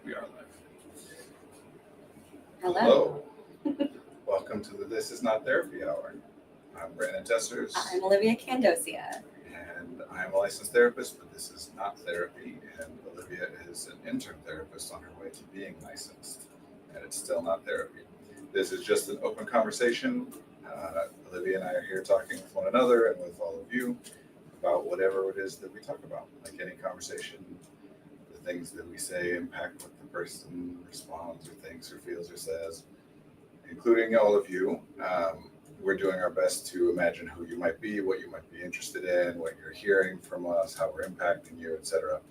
We are live. Hello. Welcome to the This Is Not Therapy Hour. I'm Brandon Tessers. I'm Olivia Candosia. And I'm a licensed therapist, but this is not therapy. And Olivia is an intern therapist on her way to being licensed. And it's still not therapy. This is just an open conversation. Olivia and I are here talking with one another and with all of you about whatever it is that we talk about. Like any conversation, the things that we say impact what the person responds or thinks or feels or says, including all of you. We're doing our best to imagine who you might be, what you might be interested in, what you're hearing from us, how we're impacting you, etc.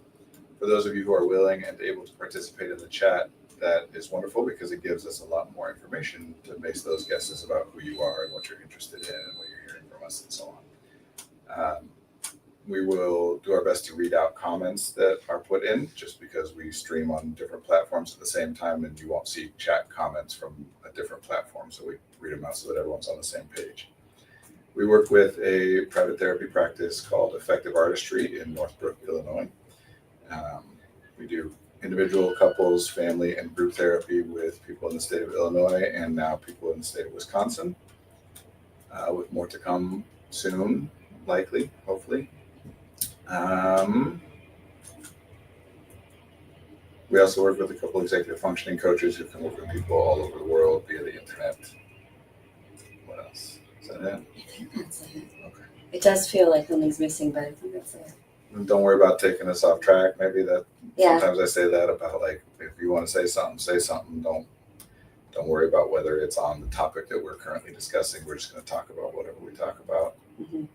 For those of you who are willing and able to participate in the chat, that is wonderful because it gives us a lot more information to base those guesses about who you are and what you're interested in and what you're hearing from us and so on. We will do our best to read out comments that are put in just because we stream on different platforms at the same time and you won't see chat comments from a different platform. So we read them out so that everyone's on the same page. We work with a private therapy practice called Effective Artistry in Northbrook, Illinois. We do individual, couples, family, and group therapy with people in the state of Illinois and now people in the state of Wisconsin, with more to come soon, likely, hopefully. We also work with a couple executive functioning coaches who can work with people all over the world via the internet. What else? Is that it? I think that's it. Okay. It does feel like something's missing, but I think that's it. And don't worry about taking us off track. Maybe that Yeah. sometimes I say that about like if you want to say something, say something. Don't worry about whether it's on the topic that we're currently discussing. We're just going to talk about whatever we talk about. Mm-hmm.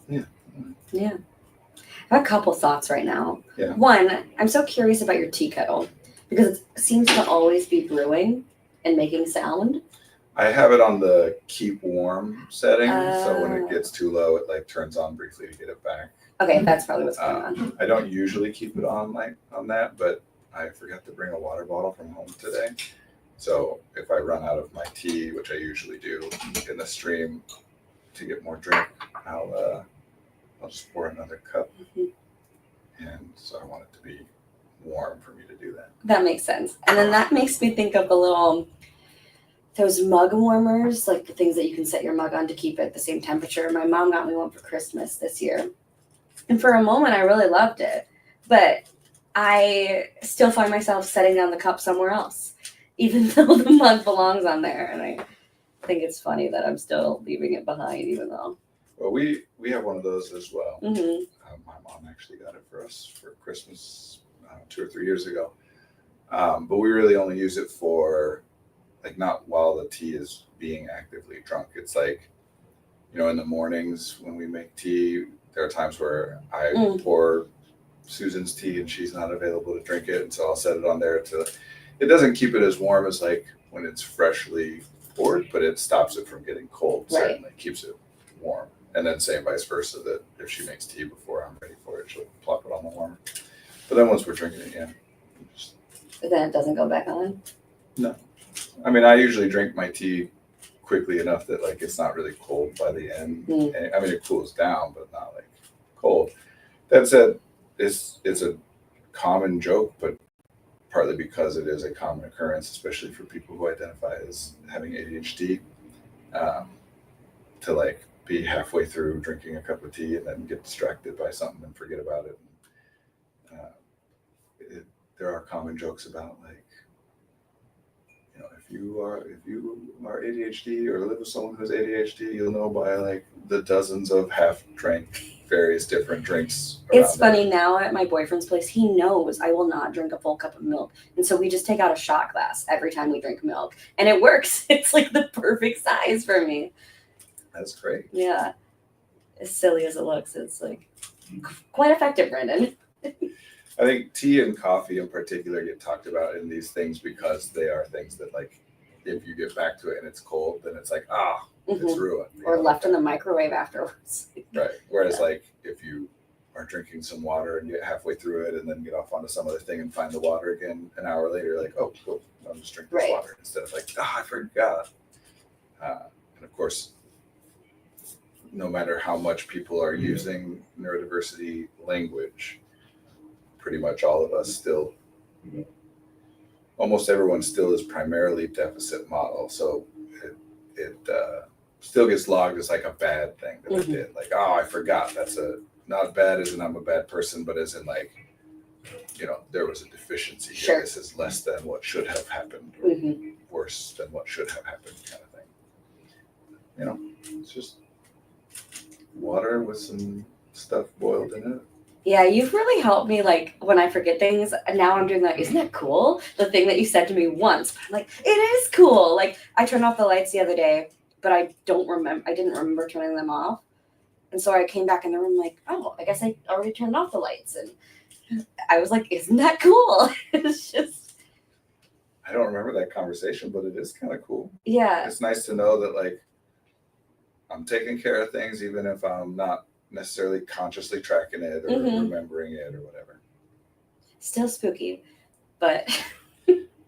Yeah. Yeah. I have a couple thoughts right now. Yeah. One, I'm so curious about your tea kettle because it seems to always be brewing and making sound. I have it on the keep warm setting, so when it gets too low, it like turns on briefly to get it back. Okay, that's probably what's going on. I don't usually keep it on that, but I forgot to bring a water bottle from home today. So if I run out of my tea, which I usually do in the stream to get more drink, I'll just pour another cup. Mm-hmm. And so I want it to be warm for me to do that. That makes sense. And then that makes me think of those mug warmers, like the things that you can set your mug on to keep it the same temperature. My mom got me one for Christmas this year. And for a moment, I really loved it. But I still find myself setting down the cup somewhere else, even though the mug belongs on there. And I think it's funny that I'm still leaving it behind, even though. Well, we have one of those as well. Mm-hmm. My mom actually got it for us for Christmas 2 or 3 years ago. But we really only use it for, like, not while the tea is being actively drunk. It's like, in the mornings when we make tea, there are times where I pour Susan's tea and she's not available to drink it. And so I'll set it on there it doesn't keep it as warm as like when it's freshly poured, but it stops it from getting cold. Right. Certainly keeps it warm. And then same vice versa, that if she makes tea before I'm ready for it, she'll plop it on the warmer. But then once we're drinking it, But then it doesn't go back on? No. I mean, I usually drink my tea quickly enough that like it's not really cold by the end. I mean, it cools down, but not like cold. That said, it's a common joke, but partly because it is a common occurrence, especially for people who identify as having ADHD, to like be halfway through drinking a cup of tea and then get distracted by something and forget about it. There are common jokes about like, if you are ADHD or live with someone who's ADHD, you'll know by like the dozens of half-drank various different drinks. It's funny now at my boyfriend's place, he knows I will not drink a full cup of milk. And so we just take out a shot glass every time we drink milk. And it works. It's like the perfect size for me. That's great. Yeah. As silly as it looks, it's like quite effective, Brandon. I think tea and coffee in particular get talked about in these things because they are things that like, if you get back to it and it's cold, then it's like, it's ruined. Or left in the microwave afterwards. Right. Whereas like if you are drinking some water and get halfway through it and then get off onto some other thing and find the water again an hour later, like, oh, cool, I'll just drink this water instead of like, I forgot. And of course, no matter how much people are using neurodiversity language, pretty much all of us still, almost everyone still is primarily deficit model. So it still gets logged as like a bad thing that I did. Like, oh, I forgot. That's not bad as in I'm a bad person, but as in like, there was a deficiency here. Sure. This is less than what should have happened, or worse than what should have happened, kind of thing. It's just water with some stuff boiled in it. Yeah, you've really helped me, like, when I forget things. Now I'm doing, like, isn't that cool? The thing that you said to me once, but I'm like, it is cool. Like, I turned off the lights the other day, but I didn't remember turning them off. And so I came back in the room like, oh, I guess I already turned off the lights. And I was like, isn't that cool? It's just, I don't remember that conversation, but it is kind of cool. yeah. It's nice to know that, like, I'm taking care of things even if I'm not necessarily consciously tracking it or remembering it or whatever. Still spooky, but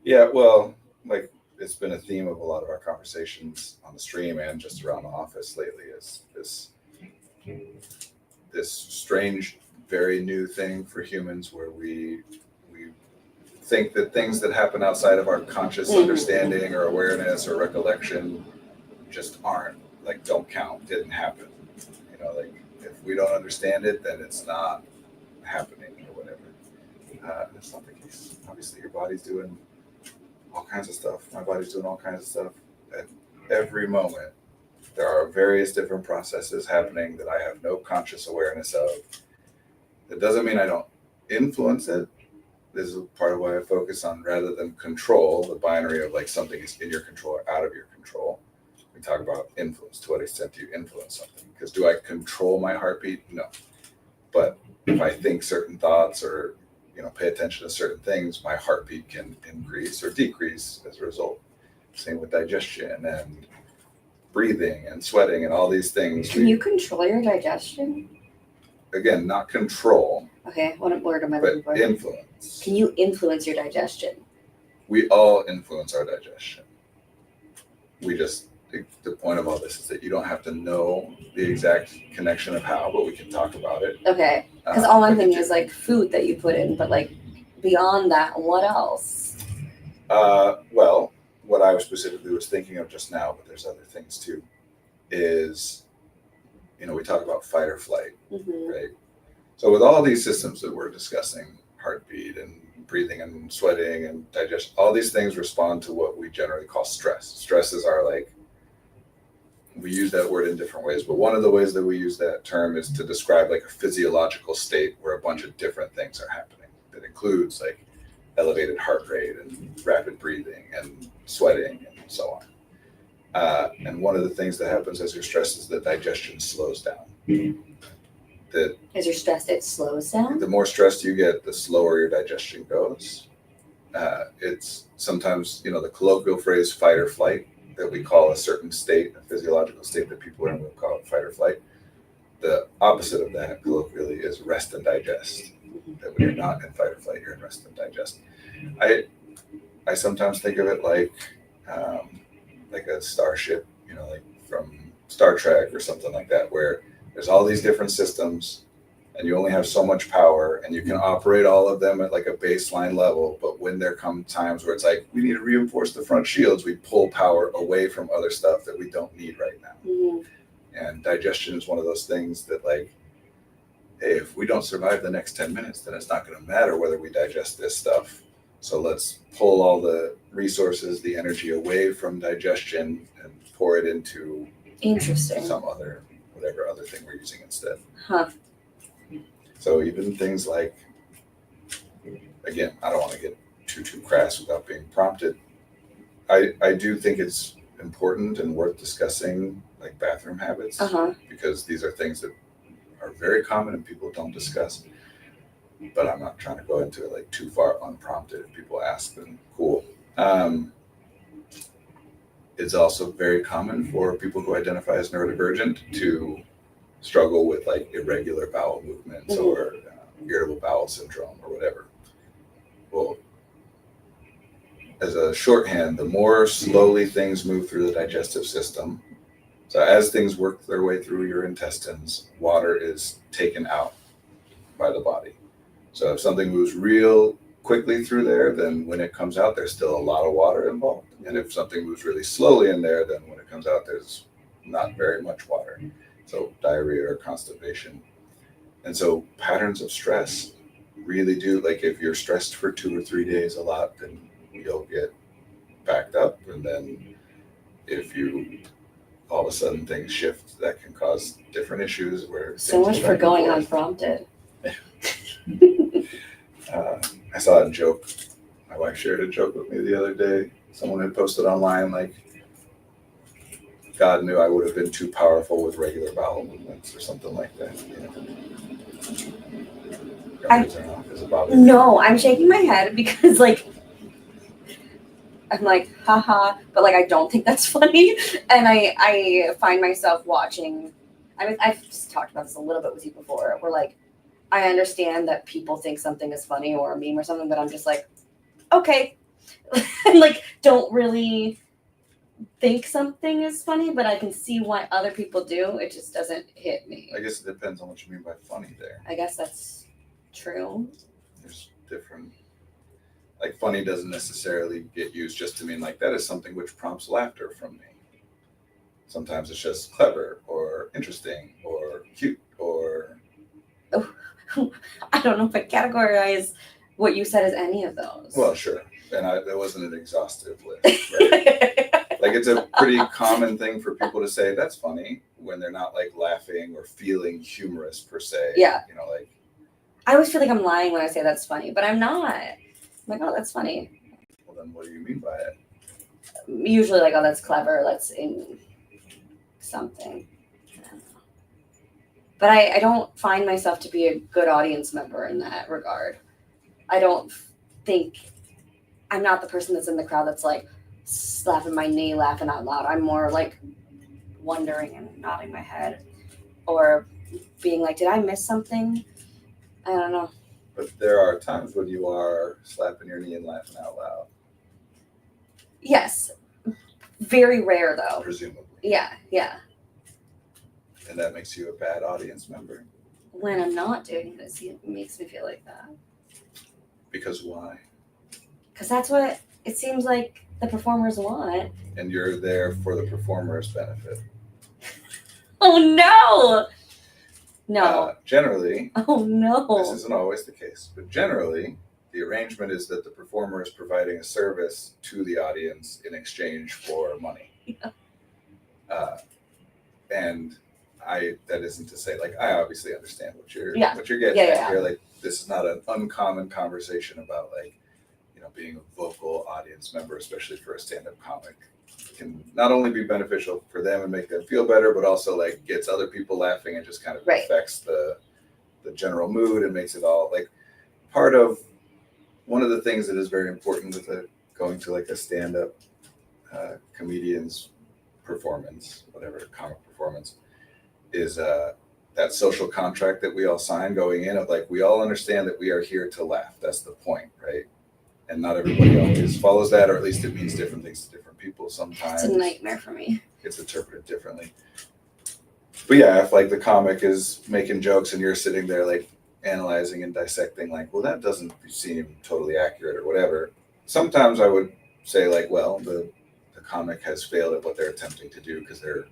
Yeah, well, like, it's been a theme of a lot of our conversations on the stream and just around the office lately is this strange, very new thing for humans where we think that things that happen outside of our conscious understanding or awareness or recollection just aren't, like, don't count, didn't happen. Like, if we don't understand it, then it's not happening or whatever. That's not the case. Obviously, your body's doing all kinds of stuff. My body's doing all kinds of stuff. At every moment, there are various different processes happening that I have no conscious awareness of. That doesn't mean I don't influence it. This is part of why I focus on, rather than control, the binary of like something is in your control or out of your control. We talk about influence. To what extent do you influence something? Because do I control my heartbeat? No. But if I think certain thoughts or pay attention to certain things, my heartbeat can increase or decrease as a result. Same with digestion and breathing and sweating and all these things. Can you control your digestion? Again, not control. Okay, what word am I looking for? But influence. Can you influence your digestion? We all influence our digestion. The point of all this is that you don't have to know the exact connection of how, but we can talk about it. Okay, because all I'm thinking is like food that you put in, but like beyond that, what else? Well, what I specifically was thinking of just now, but there's other things too, is, we talk about fight or flight, right? So with all these systems that we're discussing, heartbeat and breathing and sweating and digestion, all these things respond to what we generally call stress. Stress is our, like, we use that word in different ways, but one of the ways that we use that term is to describe like a physiological state where a bunch of different things are happening. That includes like elevated heart rate and rapid breathing and sweating and so on. And one of the things that happens as you're stressed is that digestion slows down. That as you're stressed, it slows down? The more stressed you get, the slower your digestion goes. It's sometimes, the colloquial phrase fight or flight, that we call a certain state, a physiological state that people are going to call it fight or flight. The opposite of that colloquially is rest and digest. That when you're not in fight or flight, you're in rest and digest. I sometimes think of it like a starship, like from Star Trek or something like that, where there's all these different systems and you only have so much power and you can operate all of them at like a baseline level. But when there come times where it's like, we need to reinforce the front shields, we pull power away from other stuff that we don't need right now. And digestion is one of those things that, like, hey, if we don't survive the next 10 minutes, then it's not going to matter whether we digest this stuff. So let's pull all the resources, the energy away from digestion and pour it into some other, whatever other thing we're using instead. So even things like, again, I don't want to get too crass without being prompted. I do think it's important and worth discussing, like bathroom habits, because these are things that are very common and people don't discuss. But I'm not trying to go into it like too far unprompted. If people ask, then cool. It's also very common for people who identify as neurodivergent to struggle with like irregular bowel movements or irritable bowel syndrome or whatever. Well, as a shorthand, the more slowly things move through the digestive system, so as things work their way through your intestines, water is taken out by the body. So if something moves real quickly through there, then when it comes out, there's still a lot of water involved. And if something moves really slowly in there, then when it comes out, there's not very much water. So diarrhea or constipation. And so patterns of stress really do, like if you're stressed for 2 or 3 days a lot, then you'll get backed up. And then if you all of a sudden things shift, that can cause different issues where So much things go for back and going forth. unprompted. I saw a joke. My wife shared a joke with me the other day. Someone had posted online like, God knew I would have been too powerful with regular bowel movements or something like that. You know? Does it bother you? No, I'm shaking my head because like I'm like, haha, but like I don't think that's funny. And I find myself watching. I mean, I've just talked about this a little bit with you before. Where like I understand that people think something is funny or a meme or something, but I'm just like, okay, and like don't really think something is funny, but I can see why other people do. It just doesn't hit me. I guess it depends on what you mean by funny there. I guess that's true. There's different, like funny doesn't necessarily get used just to mean like that is something which prompts laughter from me. Sometimes it's just clever or interesting or cute or I don't know if I categorize what you said as any of those. well, sure. And that wasn't an exhaustive list. Right? Like it's a pretty common thing for people to say that's funny when they're not like laughing or feeling humorous per se. Yeah. You know, like I always feel like I'm lying when I say that's funny, but I'm not. I'm like, oh, that's funny. well then what do you mean by it? Usually like, oh, that's clever. That's in something. I don't know. But I don't find myself to be a good audience member in that regard. I don't think I'm not the person that's in the crowd that's like slapping my knee, laughing out loud. I'm more like wondering and nodding my head or being like, did I miss something? I don't know. But there are times when you are slapping your knee and laughing out loud, Yes. Very rare though. presumably. Yeah. And that makes you a bad audience member. When I'm not doing this, it makes me feel like that. Because why? Because that's what it seems like the performers want. And you're there for the performer's benefit. Oh no! No. Generally, Oh no. this isn't always the case, but generally, the arrangement is that the performer is providing a service to the audience in exchange for money. Yeah. And that isn't to say like I obviously understand what you're Yeah. getting at here. Like this is not an uncommon conversation about like, you know, being a vocal audience member, especially for a stand-up comic, can not only be beneficial for them and make them feel better, but also like gets other people laughing and just kind of Right. affects the general mood and makes it all like part of one of the things that is very important with going to like a stand-up comedian's performance, whatever comic performance, is that social contract that we all sign going in of like we all understand that we are here to laugh. That's the point, right? And not everybody always follows that, or at least it means different things to different people. Sometimes It's a nightmare for me. it's interpreted differently. But yeah, if like the comic is making jokes and you're sitting there like analyzing and dissecting, like, well, that doesn't seem totally accurate or whatever. Sometimes I would say like, well, the comic has failed at what they're attempting to do because they're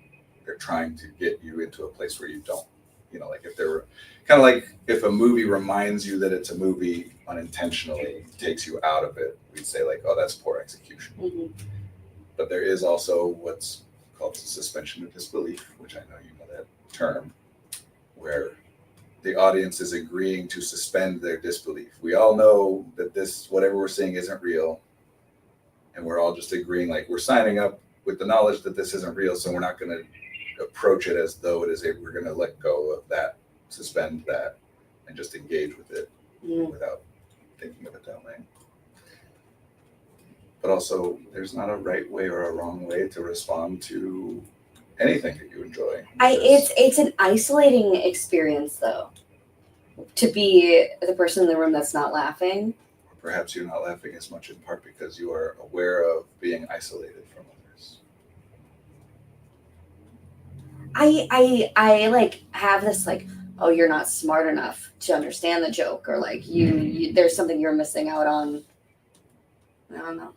trying to get you into a place where you don't, you know, like if they're kind of like if a movie reminds you that it's a movie unintentionally takes you out of it, we'd say like, oh, that's poor execution. Mm-hmm. But there is also what's called suspension of disbelief, which I know you know that term, where the audience is agreeing to suspend their disbelief. We all know that this, whatever we're seeing isn't real. And we're all just agreeing, like we're signing up with the knowledge that this isn't real. So we're not going to approach it as though it is we're going to let go of that, suspend that, and just engage with it without thinking of it that way. But also, there's not a right way or a wrong way to respond to anything that you enjoy. It's an isolating experience though, to be the person in the room that's not laughing. Perhaps you're not laughing as much in part because you are aware of being isolated from others. I like have this like, oh, you're not smart enough to understand the joke, or like you there's something you're missing out on. I don't know.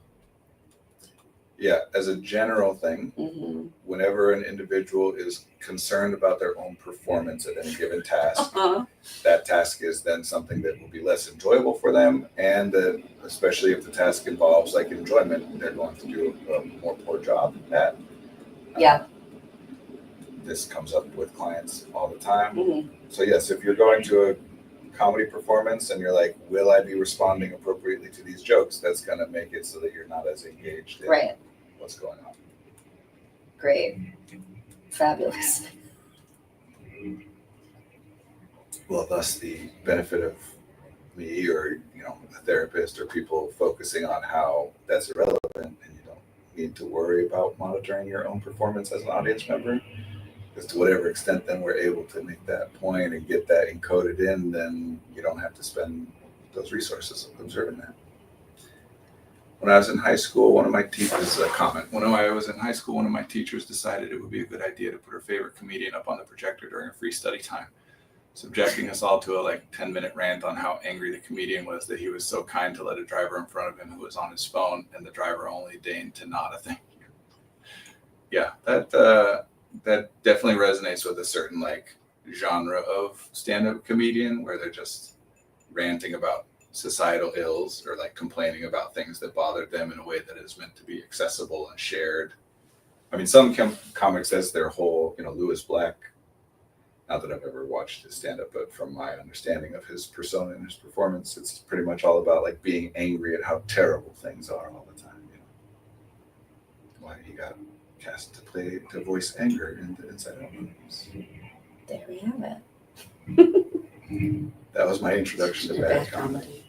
Yeah, as a general thing, Mm-hmm. whenever an individual is concerned about their own performance at any given task, Uh-huh. that task is then something that will be less enjoyable for them, and that, especially if the task involves like enjoyment, they're going to do a more poor job at. Yeah. This comes up with clients all the time. Mm-hmm. So yes, if you're going to a comedy performance and you're like, will I be responding appropriately to these jokes? That's going to make it so that you're not as engaged in Right. what's going on. Great. Fabulous. Well, thus the benefit of me, or a therapist, or people focusing on how that's irrelevant, and you don't need to worry about monitoring your own performance as an audience member. Because to whatever extent then we're able to make that point and get that encoded in, then you don't have to spend those resources observing that. When I was in high school, one of my teachers, a comment, when I was in high school, one of my teachers decided it would be a good idea to put her favorite comedian up on the projector during a free study time, subjecting us all to a 10-minute rant on how angry the comedian was that he was so kind to let a driver in front of him who was on his phone, and the driver only deigned to nod a thank you. Yeah, that definitely resonates with a certain genre of stand-up comedian, where they're just ranting about societal ills, or complaining about things that bothered them in a way that is meant to be accessible and shared. I mean, some comics, that's their whole, Lewis Black, not that I've ever watched his stand-up, but from my understanding of his persona and his performance, it's pretty much all about being angry at how terrible things are all the time. Why he got cast to voice anger in the Inside Out movies. There we have it. That was my introduction to bad comedy.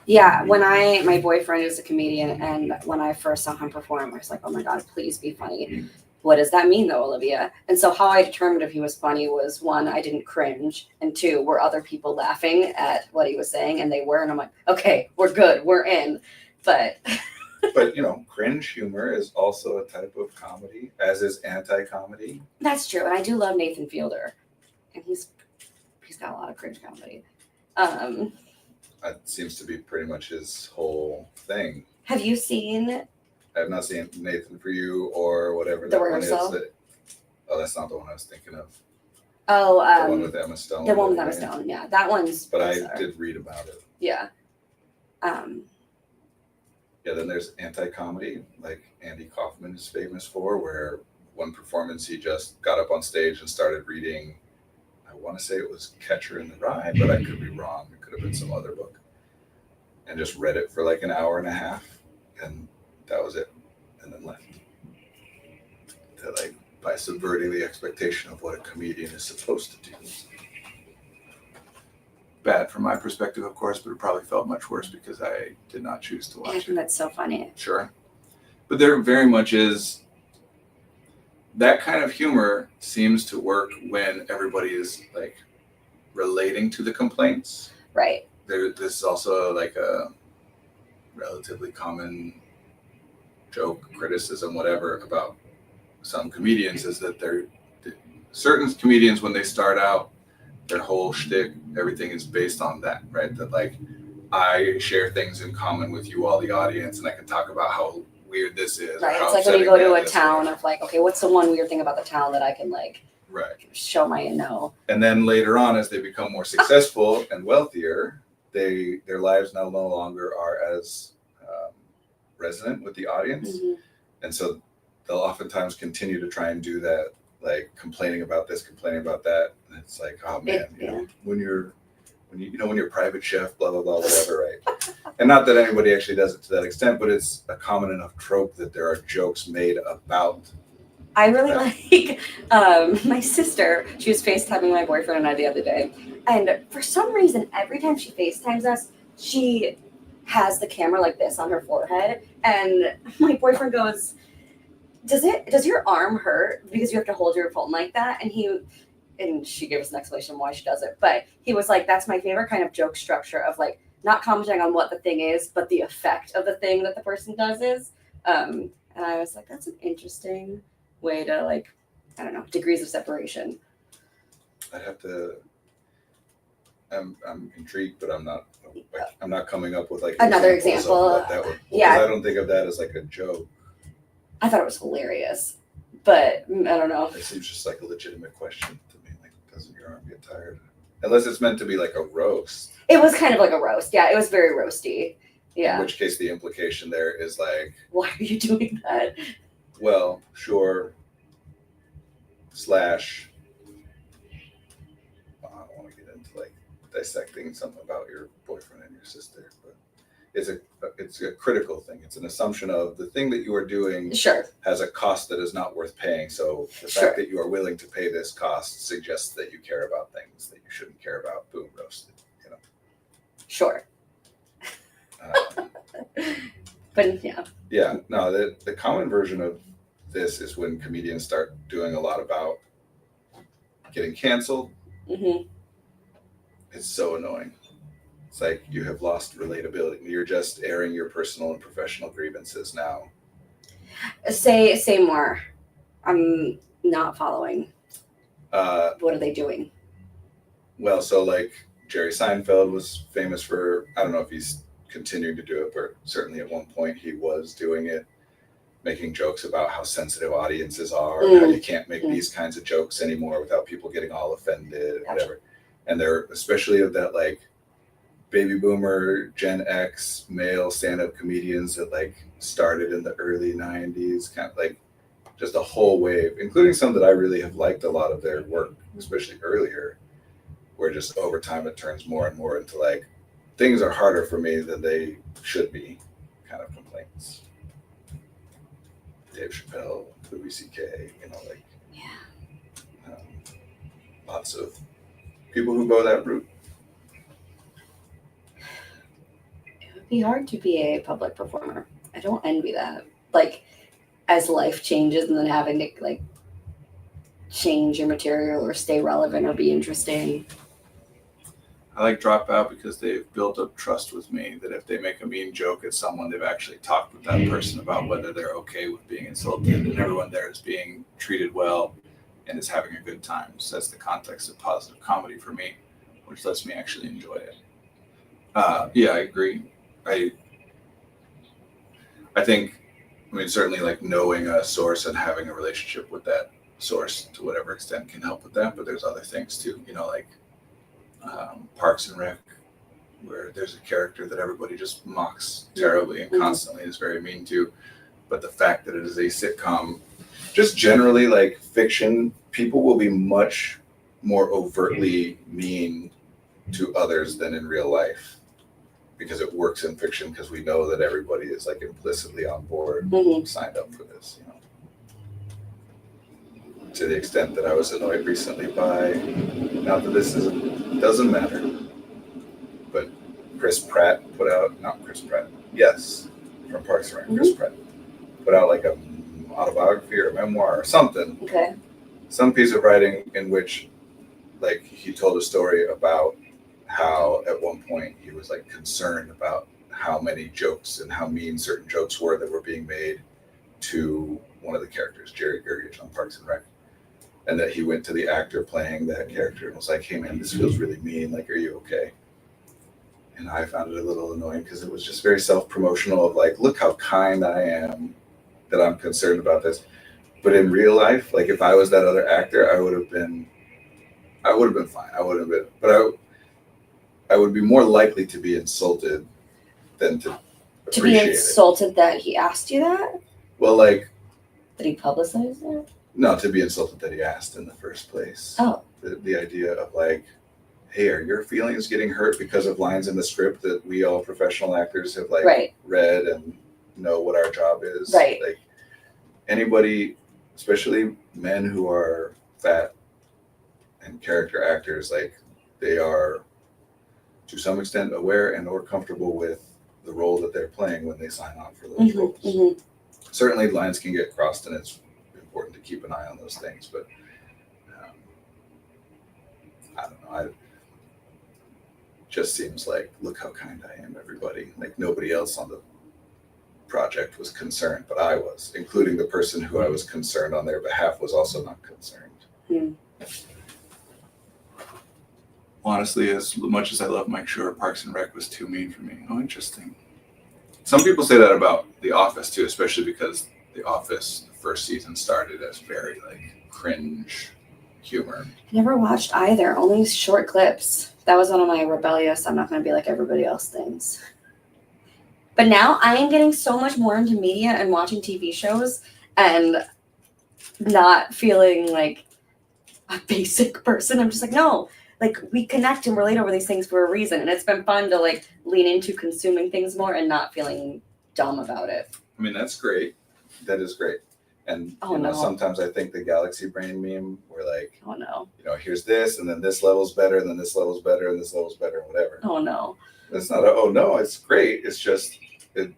Yeah, when my boyfriend is a comedian, and when I first saw him perform, I was like, oh my God, please be funny. What does that mean though, Olivia? And so how I determined if he was funny was, one, I didn't cringe, and two, were other people laughing at what he was saying? And they were, and I'm like, okay, we're good, we're in. But cringe humor is also a type of comedy, as is anti-comedy. That's true. And I do love Nathan Fielder, and he's got a lot of cringe comedy. That seems to be pretty much his whole thing. Have you seen? I have not seen Nathan For You or whatever The that Rehearsal? one is. That's not the one I was thinking of. Oh, the one with Emma Stone. The one with Emma Stone. Yeah, that one's. But I did read about it. Yeah. Yeah, then there's anti-comedy, like Andy Kaufman is famous for, where one performance he just got up on stage and started reading, I want to say it was Catcher in the Rye, but I could be wrong. It could have been some other book. And just read it for an hour and a half, and that was it, and then left. By subverting the expectation of what a comedian is supposed to do. Bad from my perspective, of course, but it probably felt much worse because I did not choose to watch it. That's so funny. Sure. But there very much is that kind of humor seems to work when everybody is relating to the complaints. Right. This is also a relatively common joke, criticism, whatever, about some comedians, is that certain comedians, when they start out, their whole shtick, everything is based on that, right? That I share things in common with you, all the audience, and I can talk about how weird this is. Right. It's like when you go to a town of okay, what's the one weird thing about the town that I can right, show my know. And then later on, as they become more successful and wealthier, their lives no longer are as resonant with the audience, and so they'll oftentimes continue to try and do that, complaining about this, complaining about that. And it's oh man, when you're private chef, blah blah blah, whatever, right? And not that anybody actually does it to that extent, but it's a common enough trope that there are jokes made about. I really my sister. She was FaceTiming my boyfriend and I the other day, and for some reason, every time she FaceTimes us, she has the camera like this on her forehead, and my boyfriend goes, does your arm hurt because you have to hold your phone like that? And she gave us an explanation why she does it, but he was like, that's my favorite kind of joke structure of not commenting on what the thing is, but the effect of the thing that the person does is. And I was like, that's an interesting way to I don't know, degrees of separation. I'd have to. I'm intrigued, but I'm not coming up with like Another examples of what example. that would. Yeah. Because I don't think of that as like a joke. I thought it was hilarious, but I don't know. It seems just like a legitimate question to me. Like, doesn't your arm get tired? Unless it's meant to be like a roast. It was kind of like a roast. Yeah, it was very roasty. Yeah. In which case, the implication there is like, why are you doing that? well, sure. Slash. I don't want to get into like dissecting something about your boyfriend and your sister, but it's a critical thing. It's an assumption of the thing that you are doing Sure. has a cost that is not worth paying. So the Sure. fact that you are willing to pay this cost suggests that you care about things that you shouldn't care about. Boom, roasted. You know. Sure. But yeah. Yeah. No. The common version of this is when comedians start doing a lot about getting canceled. Mm-hmm. It's so annoying. It's like you have lost relatability. You're just airing your personal and professional grievances now. Say more. I'm not following. What are they doing? Well, so like Jerry Seinfeld was famous for, I don't know if he's continuing to do it, but certainly at one point he was doing it, making jokes about how sensitive audiences are, and how you can't make these kinds of jokes anymore without people getting all offended and whatever. And they're especially of that like baby boomer, Gen X male stand-up comedians that like started in the early 90s, kind of like just a whole wave, including some that I really have liked a lot of their work, especially earlier, where just over time it turns more and more into like things are harder for me than they should be kind of complaints. Dave Chappelle, Louis C.K., like lots of people who go that route. It would be hard to be a public performer. I don't envy that. Like, as life changes and then having to like change your material or stay relevant or be interesting. I like Dropout because they've built up trust with me that if they make a mean joke at someone, they've actually talked with that person about whether they're okay with being insulted, and everyone there is being treated well and is having a good time. So that's the context of positive comedy for me, which lets me actually enjoy it. Yeah, I agree. I think, certainly like knowing a source and having a relationship with that source to whatever extent can help with that, but there's other things too, like Parks and Rec, where there's a character that everybody just mocks terribly and constantly is very mean to, but the fact that it is a sitcom, just generally like fiction, people will be much more overtly mean to others than in real life, because it works in fiction because we know that everybody is like implicitly on board, signed up for this, to the extent that I was annoyed recently by, not that this doesn't matter, but Chris Pratt put out, not Chris Pratt, yes, from Parks and Rec, Chris Pratt put out like a autobiography or a memoir or something, some piece of writing in which like he told a story about how at one point he was like concerned about how many jokes and how mean certain jokes were that were being made to one of the characters, Jerry Gergich on Parks and Rec. And that he went to the actor playing that character and was like, hey man, this feels really mean. Like, are you okay? And I found it a little annoying because it was just very self-promotional of like, look how kind I am that I'm concerned about this. But in real life, like if I was that other actor, I would have been fine. I would be more likely to be insulted than to appreciate be insulted that he asked you that? Well, like, did he publicize that? No, to be insulted that he asked in the first place. Oh. The idea of like, hey, are your feelings getting hurt because of lines in the script that we all professional actors have like read and know what our job is? Right. Like anybody, especially men who are fat and character actors, like they are to some extent aware and or comfortable with the role that they're playing when they sign on for those roles. Certainly lines can get crossed and it's important to keep an eye on those things, but I don't know. It just seems like, look how kind I am, everybody. Like nobody else on the project was concerned, but I was, including the person who I was concerned on their behalf was also not concerned. honestly, as much as I love Mike Schur, Parks and Rec was too mean for me. Oh, interesting. Some people say that about The Office too, especially because The Office, the first season, started as very like cringe humor. Never watched either, only short clips. That was one of my rebellious, I'm not going to be like everybody else things. But now I am getting so much more into media and watching TV shows and not feeling like a basic person. I'm just like, no, like we connect and relate over these things for a reason. And it's been fun to like lean into consuming things more and not feeling dumb about it. I mean, that's great. That is great. And Oh, you know, no. sometimes I think the Galaxy Brain meme, where like, Oh no. you know, here's this, and then this level's better, and then this level's better, and this level's better, and whatever. Oh no. It's not a, oh no, it's great. It's just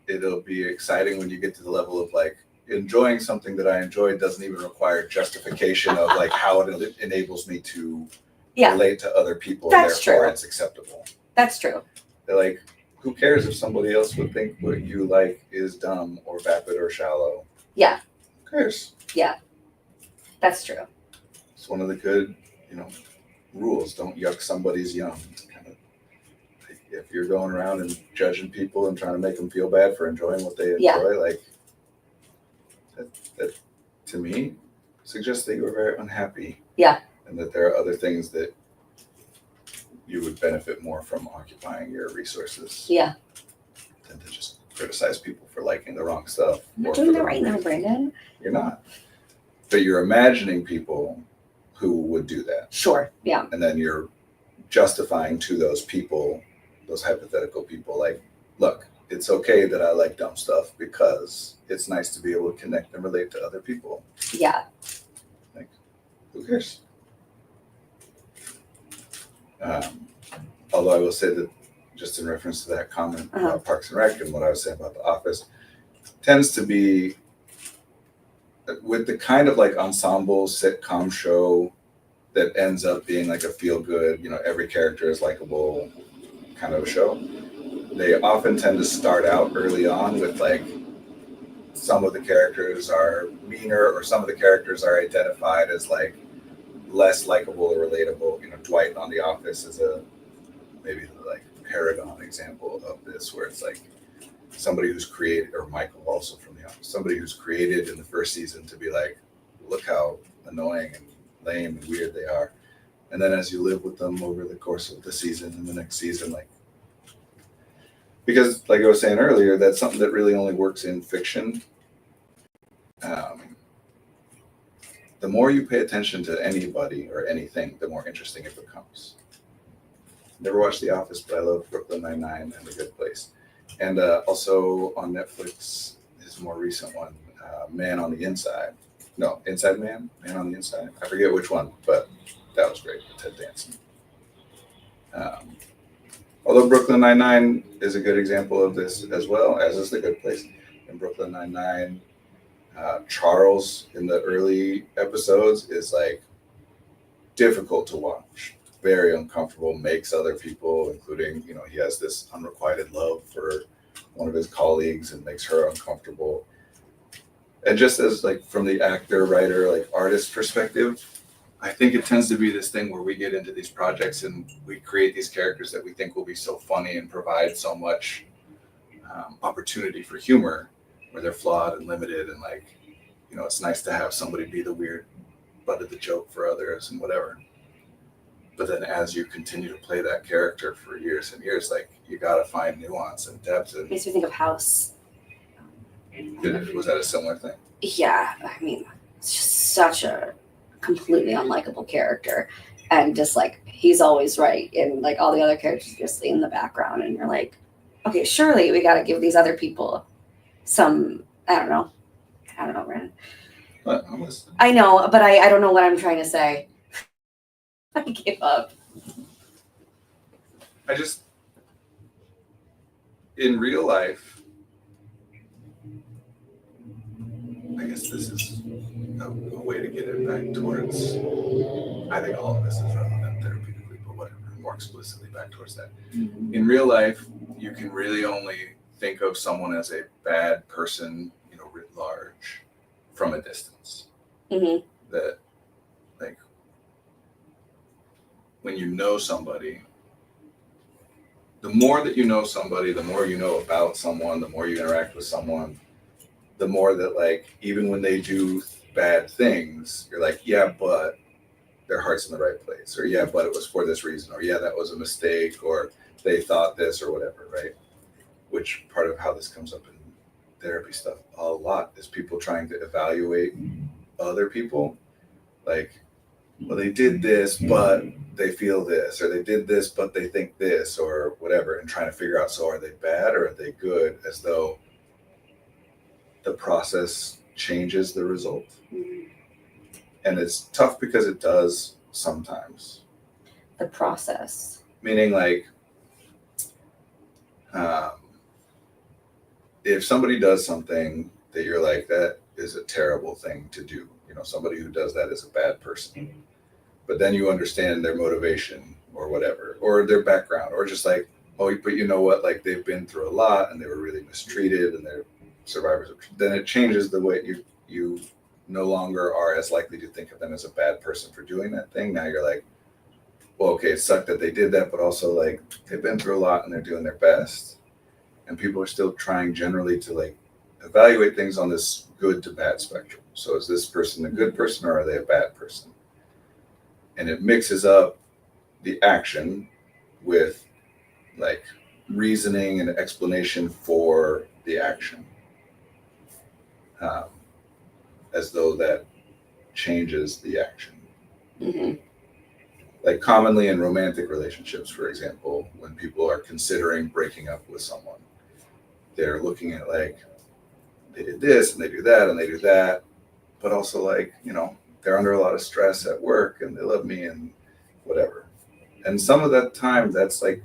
it'll be exciting when you get to the level of like enjoying something that I enjoy doesn't even require justification of like how it enables me to Yeah. relate to other people, That's and therefore true. it's acceptable. That's true. They're like, who cares if somebody else would think what you like is dumb or vapid or shallow? Yeah. Who cares? That's true. It's one of the good, you know, rules. Don't yuck somebody's yum. Kind of, like, if you're going around and judging people and trying to make them feel bad for enjoying what they enjoy, Yeah. like that to me suggests that you are very unhappy. Yeah. And that there are other things that you would benefit more from occupying your resources Yeah. than to just criticize people for liking the wrong stuff. I'm or not for doing the that right wrong now, reasons. Brandon. You're not. But you're imagining people who would do that. Sure. Yeah. And then you're justifying to those people, those hypothetical people, like, look, it's okay that I like dumb stuff because it's nice to be able to connect and relate to other people. Yeah. Who cares? Although I will say that just in reference to that comment about Parks and Rec and what I was saying about The Office, tends to be with the kind of like ensemble sitcom show that ends up being like a feel good, you know, every character is likable kind of a show. They often tend to start out early on with like some of the characters are meaner or some of the characters are identified as like less likable or relatable. You know, Dwight on The Office is a maybe like paragon example of this, where it's like somebody who's created, or Michael also from The Office, somebody who's created in the first season to be like, look how annoying and lame and weird they are. And then as you live with them over the course of the season and the next season, like, because like I was saying earlier, that's something that really only works in fiction. The more you pay attention to anybody or anything, the more interesting it becomes. Never watched The Office, but I love Brooklyn Nine-Nine and The Good Place. And also on Netflix, his more recent one, Man on the Inside. No, Inside Man? Man on the Inside? I forget which one, but that was great. Ted Danson. Although Brooklyn Nine-Nine is a good example of this as well, as is The Good Place. In Brooklyn Nine-Nine, Charles in the early episodes is like difficult to watch, very uncomfortable, makes other people, including, you know, he has this unrequited love for one of his colleagues and makes her uncomfortable. And just as like from the actor, writer, like artist perspective, I think it tends to be this thing where we get into these projects and we create these characters that we think will be so funny and provide so much opportunity for humor, where they're flawed and limited, and like, you know, it's nice to have somebody be the weird butt of the joke for others and whatever. But then as you continue to play that character for years and years, like, you gotta find nuance and depth. And Makes me think of House. was that a similar thing? Yeah. I mean, it's just such a completely unlikable character. And just like, he's always right. And like all the other characters just in the background. And you're like, okay, surely we got to give these other people some, I don't know, Ren. But I'm listening. I know, but I don't know what I'm trying to say. I gave up. I just, in real life, I guess this is a way to get it back towards, I think all of this is relevant therapeutically, but whatever, more explicitly back towards that. In real life, you can really only think of someone as a bad person, you know, writ large, from a distance. Mm-hmm. That, like, when you know somebody, the more that you know somebody, the more you know about someone, the more you interact with someone, the more that like, even when they do bad things, you're like, yeah, but their heart's in the right place, or yeah, but it was for this reason, or yeah, that was a mistake, or they thought this or whatever, right? Which part of how this comes up in therapy stuff a lot is people trying to evaluate other people. Like, well, they did this, but they feel this, or they did this, but they think this, or whatever, and trying to figure out, so are they bad or are they good, as though the process changes the result. And it's tough because it does sometimes. The process. Meaning, like, if somebody does something that you're like, that is a terrible thing to do, you know, somebody who does that is a bad person. But then you understand their motivation or whatever, or their background, or just like, oh, but you know what, like they've been through a lot and they were really mistreated and they're survivors. Then it changes the way you no longer are as likely to think of them as a bad person for doing that thing. Now you're like, well, okay, it sucked that they did that, but also like they've been through a lot and they're doing their best. And people are still trying generally to like evaluate things on this good to bad spectrum. So is this person a good person or are they a bad person? And it mixes up the action with like reasoning and explanation for the action, as though that changes the action. Mm-hmm. Like commonly in romantic relationships, for example, when people are considering breaking up with someone, they're looking at like, they did this and they do that and they do that, but also like, you know, they're under a lot of stress at work and they love me and whatever. And some of that time, that's like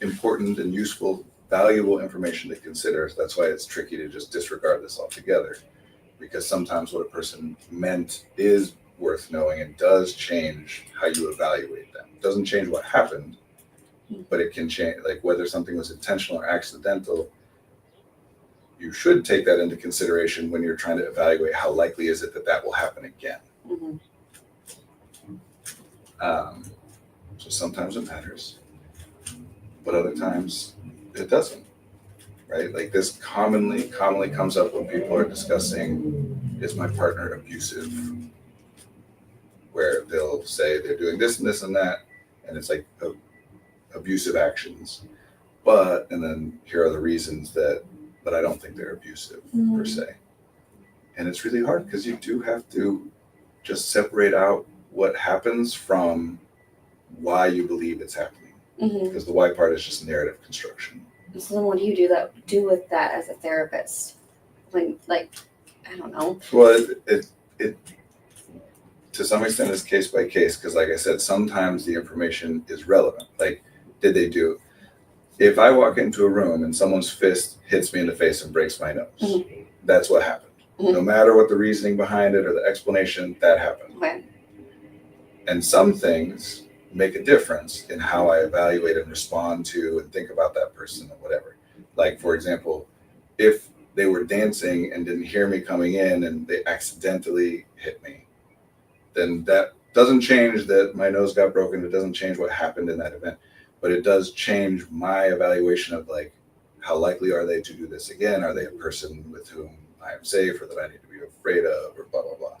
important and useful, valuable information to consider. That's why it's tricky to just disregard this altogether, because sometimes what a person meant is worth knowing and does change how you evaluate them. It doesn't change what happened, but it can change, like whether something was intentional or accidental. You should take that into consideration when you're trying to evaluate how likely is it that that will happen again. Mm-hmm. So sometimes it matters, but other times it doesn't, right? Like this commonly comes up when people are discussing, is my partner abusive? Where they'll say they're doing this and this and that, and it's like abusive actions. But, and then here are the reasons that, but I don't think they're abusive per se. And it's really hard because you do have to just separate out what happens from why you believe it's happening. Because the why part is just narrative construction. So then what do you do with that as a therapist? When, like, I don't know. Well, it to some extent is case by case, because like I said, sometimes the information is relevant. Like, did they do, if I walk into a room and someone's fist hits me in the face and breaks my nose, that's what happened. No matter what the reasoning behind it or the explanation, that happened. Okay. And some things make a difference in how I evaluate and respond to and think about that person or whatever. Like, for example, if they were dancing and didn't hear me coming in and they accidentally hit me, then that doesn't change that my nose got broken. It doesn't change what happened in that event, but it does change my evaluation of like, how likely are they to do this again? Are they a person with whom I am safe or that I need to be afraid of or blah, blah, blah.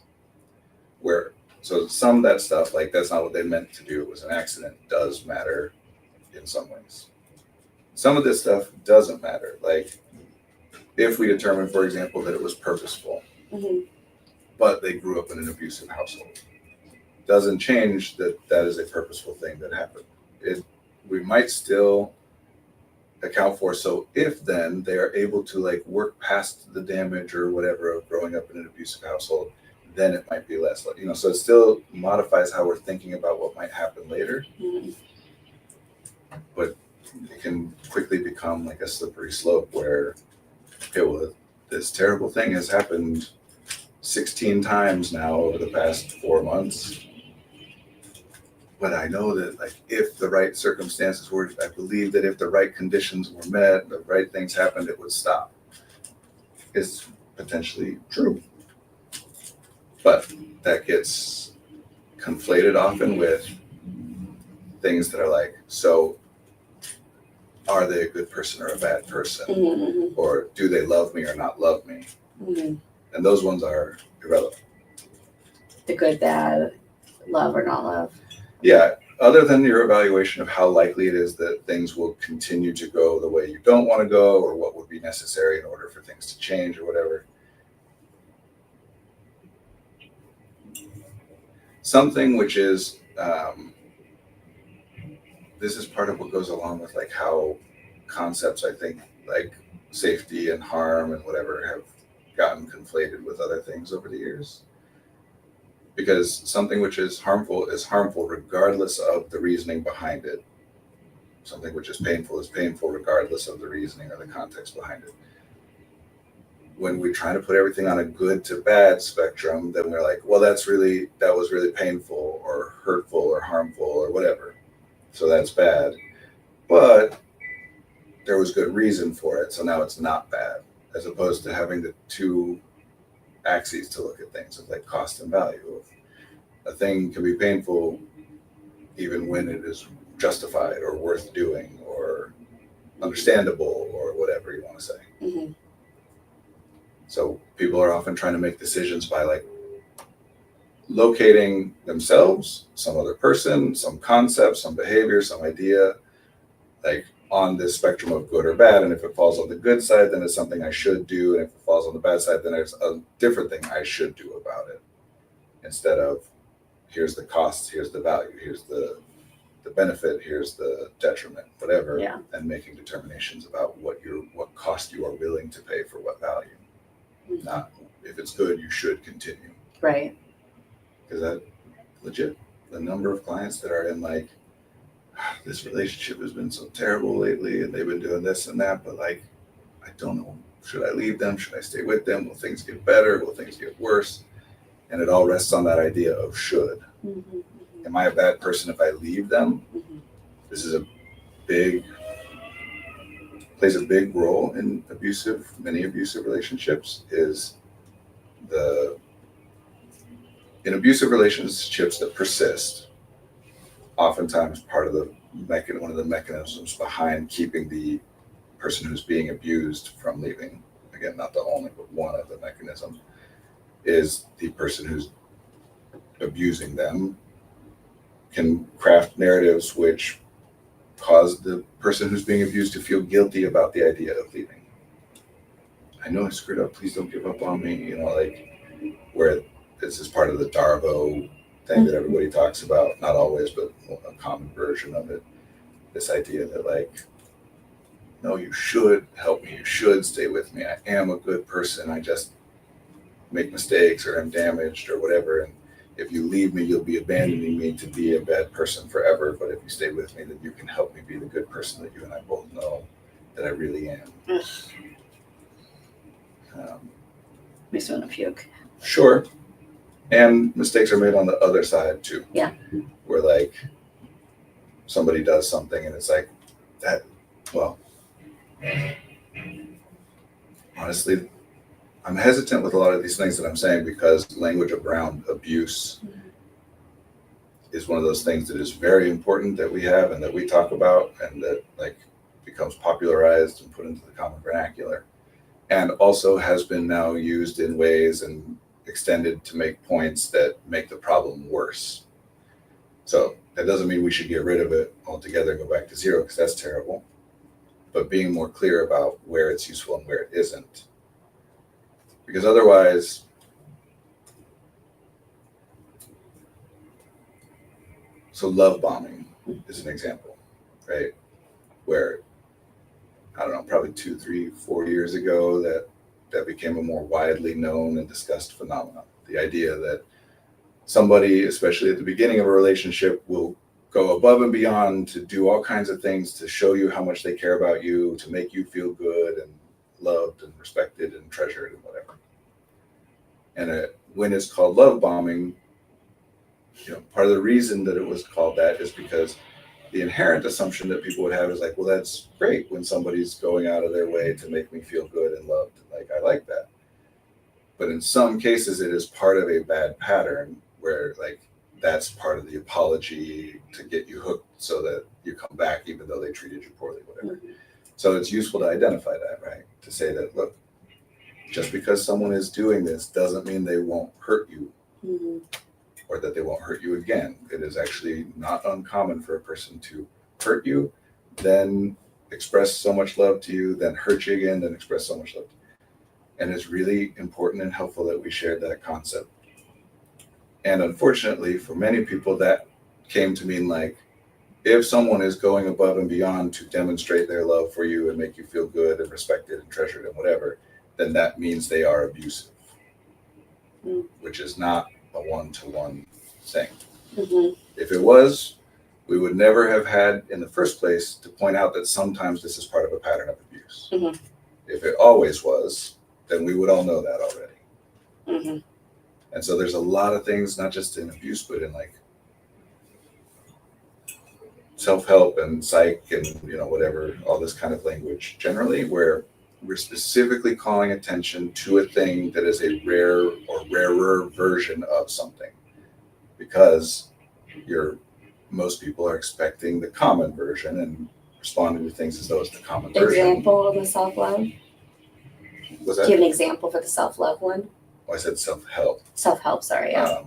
So some of that stuff, like that's not what they meant to do, it was an accident, does matter in some ways. Some of this stuff doesn't matter. Like if we determine, for example, that it was purposeful, but they grew up in an abusive household, doesn't change that that is a purposeful thing that happened. We might still account for, so if then they are able to like work past the damage or whatever of growing up in an abusive household, then it might be less, you know, so it still modifies how we're thinking about what might happen later. But it can quickly become like a slippery slope where, okay, well, this terrible thing has happened 16 times now over the past 4 months. But I know that like if the right circumstances were, I believe that if the right conditions were met, the right things happened, it would stop. It's potentially true. But that gets conflated often with things that are like, so are they a good person or a bad person? Mhm, Or do they love me or not love me? mhm, mhm. And those ones are irrelevant. The good, bad, love or not love. Yeah, other than your evaluation of how likely it is that things will continue to go the way you don't want to go, or what would be necessary in order for things to change or whatever. Something which is, this is part of what goes along with like how concepts, I think, like safety and harm and whatever have gotten conflated with other things over the years. Because something which is harmful regardless of the reasoning behind it. Something which is painful regardless of the reasoning or the context behind it. When we try to put everything on a good to bad spectrum, then we're like, well, that was really painful or hurtful or harmful or whatever. So that's bad. But there was good reason for it, so now it's not bad. As opposed to having the two axes to look at things of like cost and value. A thing can be painful even when it is justified or worth doing or understandable or whatever you want to say. Mm-hmm. So people are often trying to make decisions by like locating themselves, some other person, some concept, some behavior, some idea, like on this spectrum of good or bad. And if it falls on the good side, then it's something I should do. And if it falls on the bad side, then there's a different thing I should do about it. Instead of here's the cost, here's the value, here's the benefit, here's the detriment, whatever, Yeah. and making determinations about what cost you are willing to pay for what value. Mm-hmm. Not if it's good, you should continue. Right. Because that legit, the number of clients that are in like, this relationship has been so terrible lately and they've been doing this and that, but like, I don't know, should I leave them? Should I stay with them? Will things get better? Will things get worse? And it all rests on that idea of should. Mm-hmm. Am I a bad person if I leave them? Mm-hmm. This is plays a big role in many abusive relationships is in abusive relationships that persist, oftentimes one of the mechanisms behind keeping the person who's being abused from leaving, again, not the only, but one of the mechanisms, is the person who's abusing them can craft narratives which cause the person who's being abused to feel guilty about the idea of leaving. I know I screwed up, please don't give up on me, like where this is part of the Darbo thing that everybody talks about, not always, but a common version of it. This idea that like, no, you should help me, you should stay with me, I am a good person, I just make mistakes or am damaged or whatever, and if you leave me, you'll be abandoning me to be a bad person forever. But if you stay with me, then you can help me be the good person that you and I both know that I really am. Makes me want to puke. Sure. And mistakes are made on the other side too. Yeah. Where like somebody does something and it's like that, well, honestly, I'm hesitant with a lot of these things that I'm saying because language around abuse is one of those things that is very important that we have and that we talk about and that like becomes popularized and put into the common vernacular, and also has been now used in ways and extended to make points that make the problem worse. So that doesn't mean we should get rid of it altogether and go back to zero because that's terrible, but being more clear about where it's useful and where it isn't. Because otherwise, so love bombing is an example, right? Where, I don't know, probably 2, 3, 4 years ago that became a more widely known and discussed phenomenon. The idea that somebody, especially at the beginning of a relationship, will go above and beyond to do all kinds of things to show you how much they care about you, to make you feel good and loved and respected and treasured and whatever. And when it's called love bombing, part of the reason that it was called that is because the inherent assumption that people would have is like, well, that's great when somebody's going out of their way to make me feel good and loved. Like, I like that. But in some cases, it is part of a bad pattern where like that's part of the apology to get you hooked so that you come back even though they treated you poorly, whatever. Mhm. So it's useful to identify that, right? To say that, look, just because someone is doing this doesn't mean they won't hurt you Mhm. or that they won't hurt you again. It is actually not uncommon for a person to hurt you, then express so much love to you, then hurt you again, then express so much love to you. And it's really important and helpful that we shared that concept. And unfortunately, for many people, that came to mean like, if someone is going above and beyond to demonstrate their love for you and make you feel good and respected and treasured and whatever, then that means they are abusive, Mm. which is not a one-to-one thing. Mhm. If it was, we would never have had in the first place to point out that sometimes this is part of a pattern of abuse. Mhm. If it always was, then we would all know that already. Mhm. And so there's a lot of things, not just in abuse, but in like self-help and psych and whatever, all this kind of language generally, where we're specifically calling attention to a thing that is a rare or rarer version of something, because most people are expecting the common version and responding to things as though it's the common version. Example of the self-love. Was Do that? you have an example for the self-love one? Oh, I said self-help. Self-help, sorry, yeah.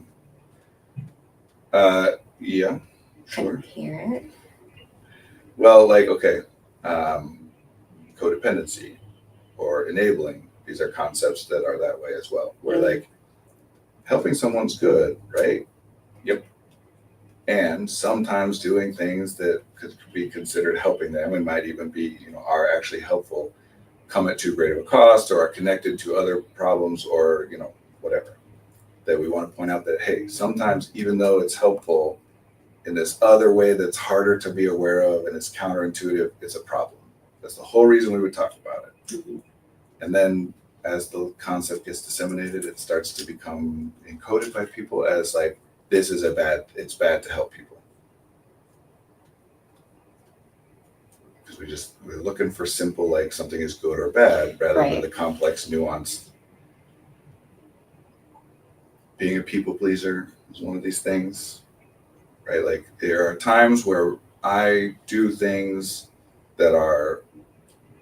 Yeah, Couldn't sure. hear it. Well, like, okay, codependency or enabling, these are concepts that are that way as well, where like helping someone's good, right? Yep. And sometimes doing things that could be considered helping them and might even be, are actually helpful, come at too great of a cost or are connected to other problems or, whatever. That we want to point out that, hey, sometimes even though it's helpful in this other way that's harder to be aware of and it's counterintuitive, it's a problem. That's the whole reason we would talk about it. Mhm. And then as the concept gets disseminated, it starts to become encoded by people as like, this is it's bad to help people. Because we're looking for simple, like something is good or bad, rather than Right. the complex nuance. Being a people pleaser is one of these things, right? Like there are times where I do things that are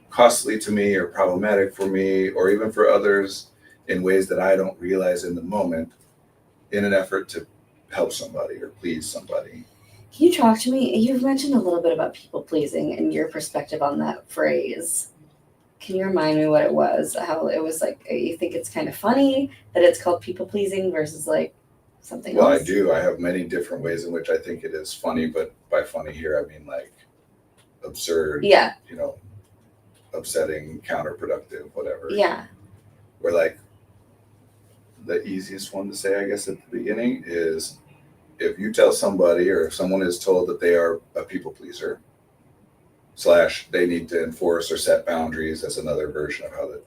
costly to me or problematic for me or even for others in ways that I don't realize in the moment in an effort to help somebody or please somebody. Can you talk to me? You've mentioned a little bit about people pleasing and your perspective on that phrase. Can you remind me what it was? How it was like, you think it's kind of funny that it's called people pleasing versus like something Well, else? I do. I have many different ways in which I think it is funny, but by funny here, I mean like absurd, Yeah. Upsetting, counterproductive, whatever. Yeah. Where like the easiest one to say, I guess, at the beginning is if you tell somebody or if someone is told that they are a people pleaser / they need to enforce or set boundaries, that's another version of how that,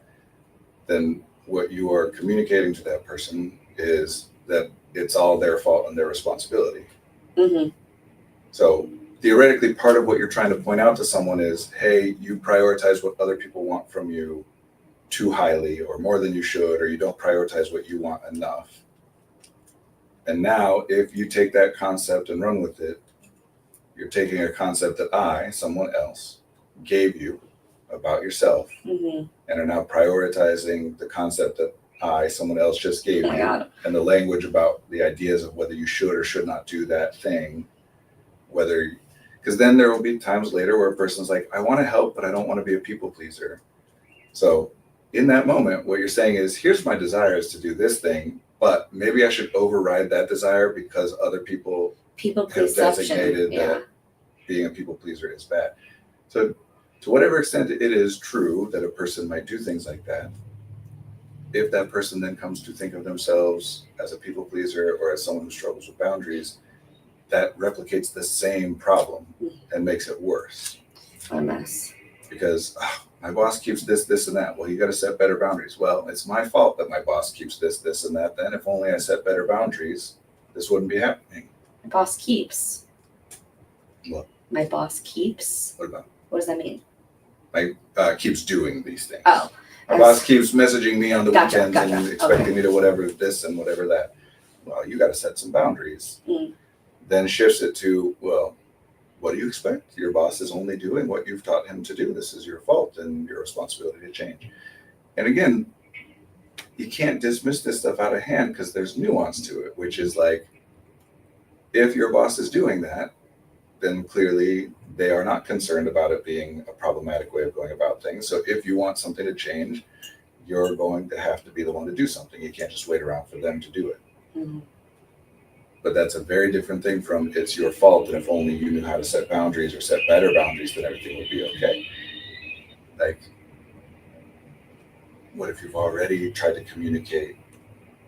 then what you are communicating to that person is that it's all their fault and their responsibility. Mm-hmm. So theoretically, part of what you're trying to point out to someone is, hey, you prioritize what other people want from you too highly or more than you should, or you don't prioritize what you want enough. And now if you take that concept and run with it, you're taking a concept that someone else, gave you about yourself Mm-hmm. and are now prioritizing the concept that someone else just gave Oh my you God. and the language about the ideas of whether you should or should not do that thing, because then there will be times later where a person's like, I want to help, but I don't want to be a people pleaser. So in that moment, what you're saying is, here's my desires to do this thing, but maybe I should override that desire because other people People have pleaseception. designated Yeah. that being a people pleaser is bad. So to whatever extent it is true that a person might do things like that, if that person then comes to think of themselves as a people pleaser or as someone who struggles with boundaries, that replicates the same problem and makes it worse. What a mess. Because my boss keeps this, and that. Well, you got to set better boundaries. Well, it's my fault that my boss keeps this, and that. Then if only I set better boundaries, this wouldn't be happening. My boss keeps. What? My boss keeps. What about? What does that mean? Keeps doing these things. Oh. My boss keeps messaging me on the Gotcha, weekends and expecting me to whatever this and whatever that. well, you got to set some boundaries. Mm. Then shifts it to, well, what do you expect? Your boss is only doing what you've taught him to do. This is your fault and your responsibility to change. And again, you can't dismiss this stuff out of hand because there's nuance to it, which is like, if your boss is doing that, then clearly they are not concerned about it being a problematic way of going about things. So if you want something to change, you're going to have to be the one to do something. You can't just wait around for them to do it. Mm-hmm. But that's a very different thing from it's your fault, and if only you knew how to set boundaries or set better boundaries, then everything would be okay. Like, what if you've already tried to communicate,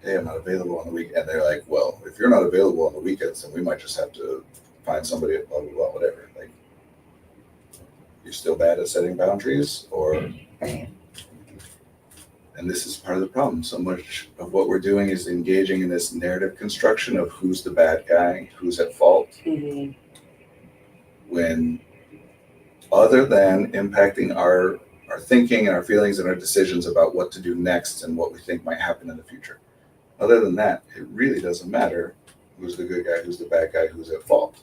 hey, I'm not available on the week, and they're like, well, if you're not available on the weekends, then we might just have to find somebody at blah, blah, blah, whatever. Like, you're still bad at setting boundaries, or, Right. and this is part of the problem. So much of what we're doing is engaging in this narrative construction of who's the bad guy, who's at fault, Mm-hmm. when other than impacting our thinking and our feelings and our decisions about what to do next and what we think might happen in the future. Other than that, it really doesn't matter who's the good guy, who's the bad guy, who's at fault.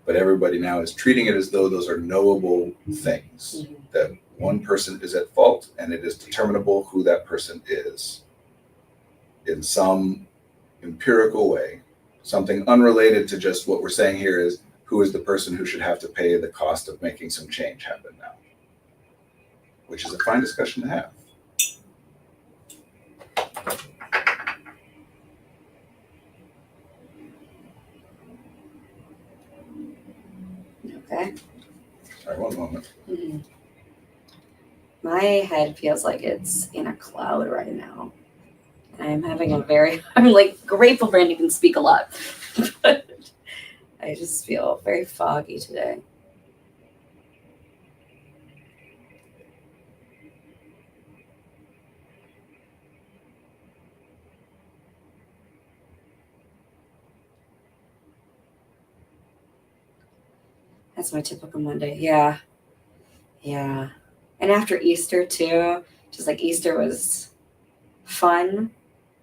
But everybody now is treating it as though those are knowable things, Mm-hmm. that one person is at fault and it is determinable who that person is in some empirical way, something unrelated to just what we're saying here is who is the person who should have to pay the cost of making some change happen now, which is a fine discussion to have. Okay. All right, one moment. Mm-hmm. My head feels like it's in a cloud right now. I'm having I'm like grateful Brandon can speak a lot, but I just feel very foggy today. That's my typical Monday. Yeah. Yeah. And after Easter too, just like Easter was fun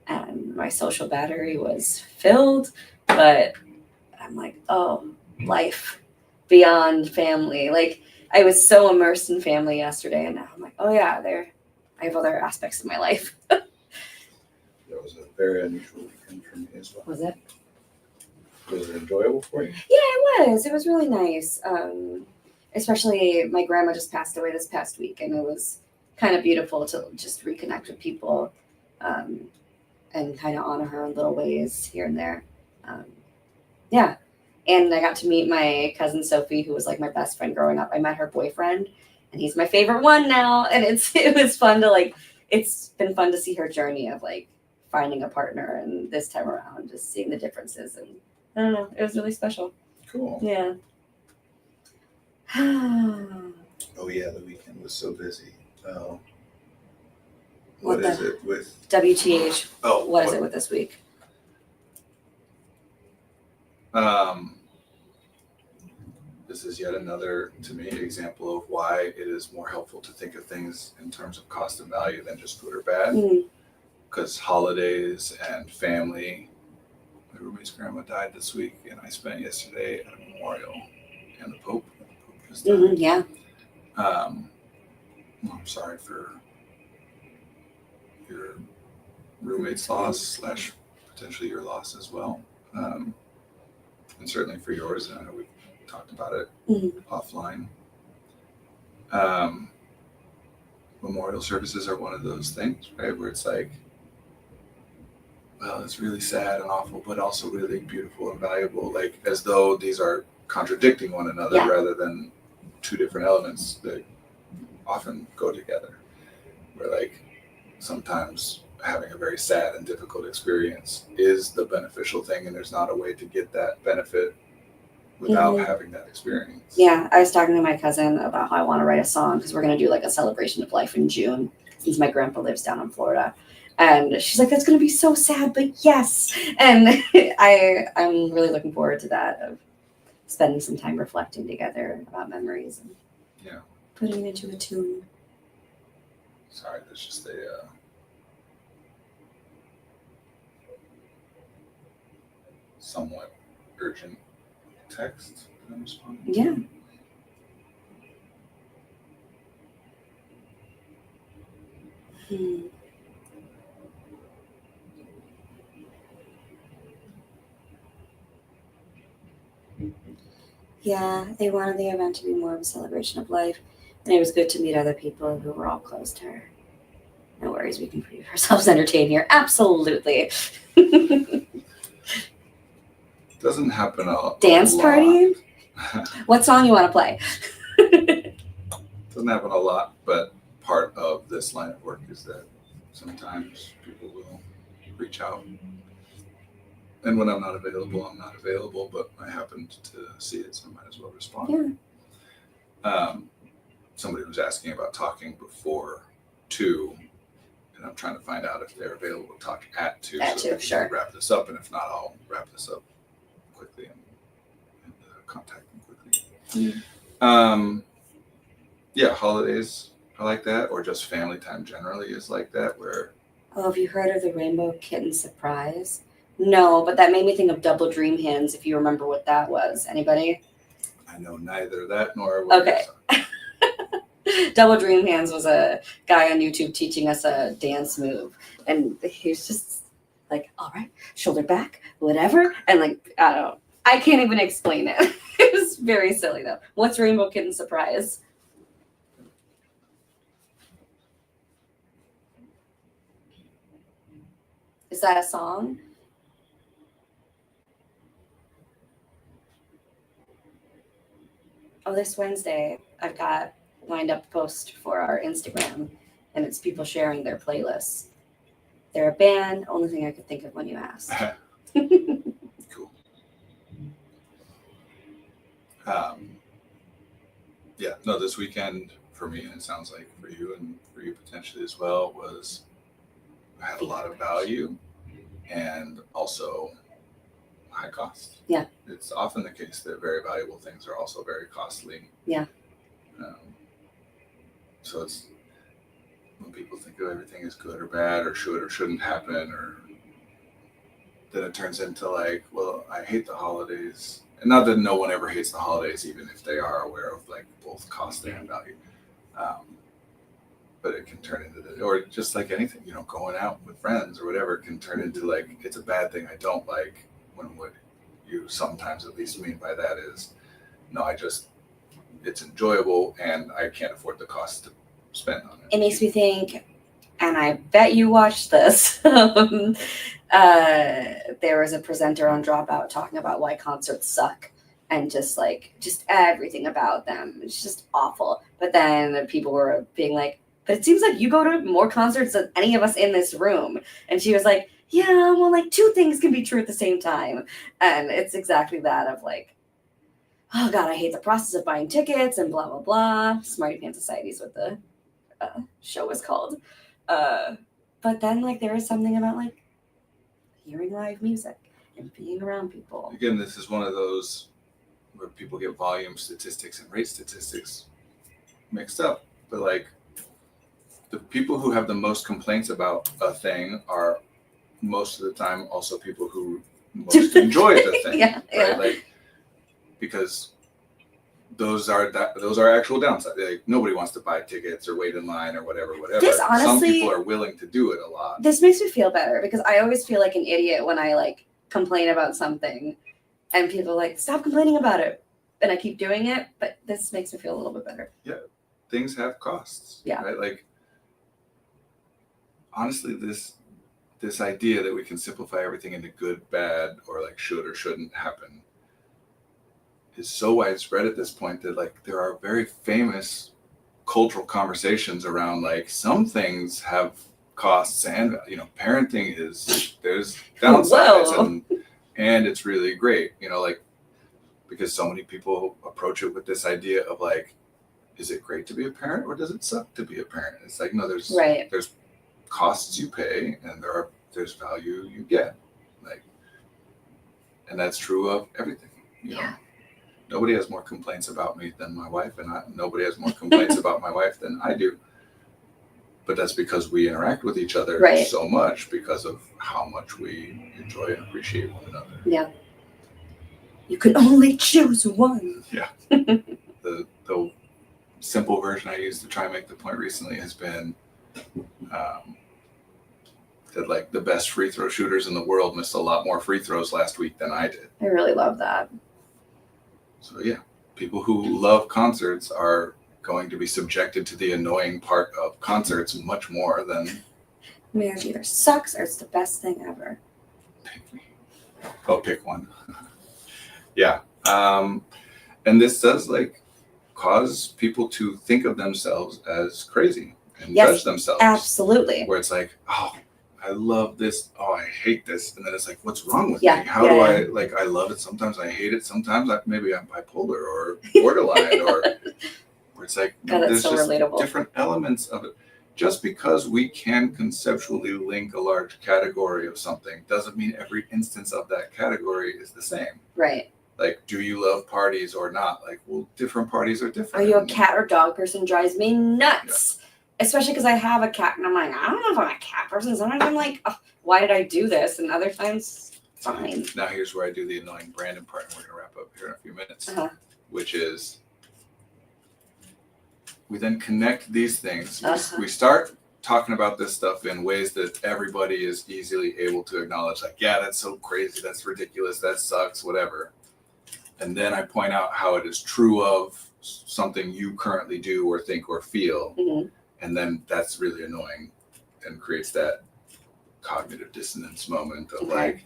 and my social battery was filled, but I'm like, oh, life beyond family. Like I was so immersed in family yesterday, and now I'm like, oh yeah, I have other aspects of my life. That was a very unusual weekend for me as well. Was it? Was it enjoyable for you? Yeah, it was. It was really nice. Especially my grandma just passed away this past week, and it was kind of beautiful to just reconnect with people and kind of honor her in little ways here and there. Yeah. And I got to meet my cousin Sophie, who was like my best friend growing up. I met her boyfriend, and he's my favorite one now. And it was fun to it's been fun to see her journey of like finding a partner, and this time around just seeing the differences. And I don't know, it was really special. Cool. Yeah. Oh yeah, the weekend was so busy. What is it with? WTH. Oh, What is it with this week? This is yet another, to me, example of why it is more helpful to think of things in terms of cost and value than just good or bad. Mm. Because holidays and family, my roommate's grandma died this week, and I spent yesterday at a memorial, and the Pope just died. Mm-hmm, yeah. Well, I'm sorry for your roommate's loss / potentially your loss as well, and certainly for yours. And I know we've talked about it offline. Memorial services are one of those things, right, where it's like, well, it's really sad and awful, but also really beautiful and valuable, like as though these are contradicting one another rather than two different elements that often go together. Where like sometimes having a very sad and difficult experience is the beneficial thing, and there's not a way to get that benefit without having that experience. Yeah, I was talking to my cousin about how I want to write a song because we're going to do like a celebration of life in June since my grandpa lives down in Florida. And she's like, that's going to be so sad, but yes. And I'm really looking forward to that, of spending some time reflecting together about memories and putting it into a tune. Sorry, there's just somewhat urgent text that I'm responding. Yeah. Hmm. Yeah, they wanted the event to be more of a celebration of life, and it was good to meet other people who were all close to her. No worries, we can keep ourselves entertained here. Absolutely. Doesn't happen a Dance lot. party? What song you want to play? Doesn't happen a lot, but part of this line of work is that sometimes people will reach out. And when I'm not available, I'm not available, but I happened to see it, so I might as well respond. Yeah. Somebody was asking about talking before 2, and I'm trying to find out if they're available to talk at 2. At so 2, that we can sure. wrap this up, and if not, I'll wrap this up quickly and contact them quickly. Yeah, holidays are like that, or just family time generally is like that, where Oh, have you heard of the Rainbow Kitten Surprise? No, but that made me think of Double Dream Hands, if you remember what that was. Anybody? I know neither that nor what Okay. Double Dream Hands was a guy on YouTube teaching us a dance move. And he was just like, all right, shoulder back, whatever. And like, I don't know. I can't even explain it. It was very silly though. What's Rainbow Kitten Surprise? Is that a song? Oh, this Wednesday, I've got lined up a post for our Instagram, and it's people sharing their playlists. They're a band, only thing I could think of when you asked. Cool. Yeah, no, this weekend for me, and it sounds like for you and for you potentially as well, had a lot of value and also high cost. Yeah. It's often the case that very valuable things are also very costly. Yeah. So it's when people think of everything as good or bad or should or shouldn't happen, or then it turns into like, well, I hate the holidays. And not that no one ever hates the holidays, even if they are aware of like both cost and value. But it can turn into or just like anything, going out with friends or whatever can turn into like, it's a bad thing I don't like, when what you sometimes at least mean by that is, no, it's enjoyable and I can't afford the cost to spend on it. It makes me think, and I bet you watched this. There was a presenter on Dropout talking about why concerts suck and just everything about them. It's just awful. But then people were being like, but it seems like you go to more concerts than any of us in this room. And she was like, yeah, well, like 2 things can be true at the same time. And it's exactly that of like, oh God, I hate the process of buying tickets and blah, blah, blah. Smarty Pants Society is what the show was called. But then like there is something about like hearing live music and being around people. Again, this is one of those where people get volume statistics and rate statistics mixed up. But like the people who have the most complaints about a thing are most of the time also people who most enjoy the thing. Yeah, right? yeah. Like, because those are actual downsides. Like nobody wants to buy tickets or wait in line or whatever. This Some honestly- people are willing to do it a lot. This makes me feel better because I always feel like an idiot when I like complain about something and people are like, stop complaining about it. And I keep doing it, but this makes me feel a little bit better. Things have costs. Yeah. Right? Like honestly, this idea that we can simplify everything into good, bad, or like should or shouldn't happen is so widespread at this point that like there are very famous cultural conversations around like some things have costs and parenting there's downsides and it's really great, like because so many people approach it with this idea of like, is it great to be a parent or does it suck to be a parent? It's like, no, there's costs you pay and there's value you get, like, and that's true of everything. Yeah. Nobody has more complaints about me than my wife, and nobody has more complaints about my wife than I do. But that's because we interact with each other Right. so much because of how much we enjoy and appreciate one another. Yeah. You can only choose one. The simple version I used to try and make the point recently has been that like the best free throw shooters in the world missed a lot more free throws last week than I did. I really love that. So yeah, people who love concerts are going to be subjected to the annoying part of concerts much more than Marriage either sucks or it's the best thing ever. pick me. Oh, pick one. Yeah. And this does like cause people to think of themselves as crazy and Yes, judge themselves. Absolutely. Where it's like, oh, I love this. Oh, I hate this. And then it's like, what's wrong with Yeah, me? How yeah, do yeah. I like? I love it. Sometimes I hate it. Sometimes maybe I'm bipolar or borderline or where it's like, God, that's there's so just relatable. different elements of it. Just because we can conceptually link a large category of something doesn't mean every instance of that category is the same. Right. Like, do you love parties or not? Like, well, different parties are Are different. you a cat or dog person? Drives me nuts. Especially because I have a cat and I'm like, I don't know if I'm a cat person. Sometimes I'm like, oh, why did I do this? And other times, fine. Now here's where I do the annoying Brandon part, and we're gonna wrap up here in a few minutes, Uh-huh. which is we then connect these things. Uh-huh. We start talking about this stuff in ways that everybody is easily able to acknowledge. Like, yeah, that's so crazy, that's ridiculous, that sucks, whatever. And then I point out how it is true of something you currently do or think or feel. Mm-hmm. And then that's really annoying and creates that cognitive dissonance moment of Okay. like,